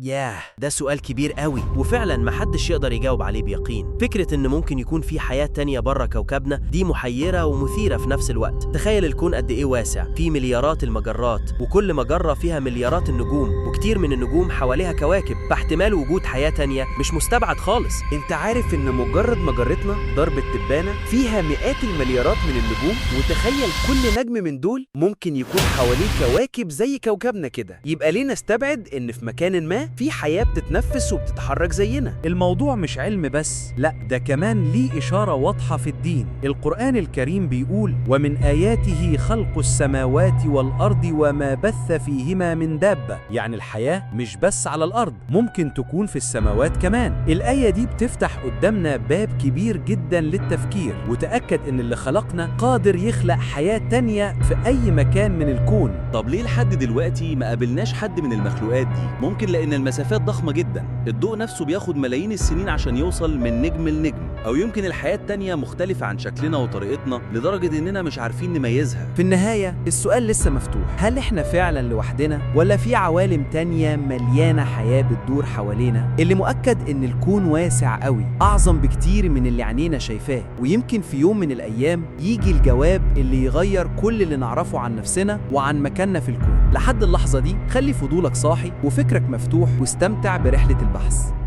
ياه، ده سؤال كبير قوي وفعلا محدش يقدر يجاوب عليه بيقين. فكرة إن ممكن يكون في حياة تانية بره كوكبنا دي محيرة ومثيرة في نفس الوقت. تخيل الكون قد إيه واسع، فيه مليارات المجرات، وكل مجرة فيها مليارات النجوم، وكتير من النجوم حواليها كواكب، فاحتمال وجود حياة تانية مش مستبعد خالص. انت عارف ان مجرد مجرتنا درب التبانة فيها مئات المليارات من النجوم، وتخيل كل نجم من دول ممكن يكون حواليه كواكب زي كوكبنا كده. يبقى ليه نستبعد ان في مكان ما في حياة بتتنفس وبتتحرك زينا؟ الموضوع مش علم بس، لا ده كمان ليه إشارة واضحة في الدين. القرآن الكريم بيقول: ومن آياته خلق السماوات والأرض وما بث فيهما من دابة. يعني الحياة مش بس على الأرض، ممكن تكون في السماوات كمان. الآية دي بتفتح قدامنا باب كبير جدا للتفكير، وتأكد إن اللي خلقنا قادر يخلق حياة تانية في أي مكان من الكون. طب ليه لحد دلوقتي ما قابلناش حد من المخلوقات دي؟ ممكن لأن المسافات ضخمة جدا، الضوء نفسه بياخد ملايين السنين عشان يوصل من نجم لنجم، أو يمكن الحياة التانية مختلفة عن شكلنا وطريقتنا لدرجة إننا مش عارفين نميزها. في النهاية السؤال لسه مفتوح، هل إحنا فعلا لوحدنا ولا في عوالم تانية مليانة حياة بتدور حوالينا؟ اللي مؤكد إن الكون واسع قوي، أعظم بكتير من اللي عينينا شايفاه، ويمكن في يوم من الأيام يجي الجواب اللي يغير كل اللي نعرفه عن نفسنا وعن مكاننا في الكون. لحد اللحظة دي خلي فضولك صاحي وفكرك مفتوح، واستمتع برحلة البحث.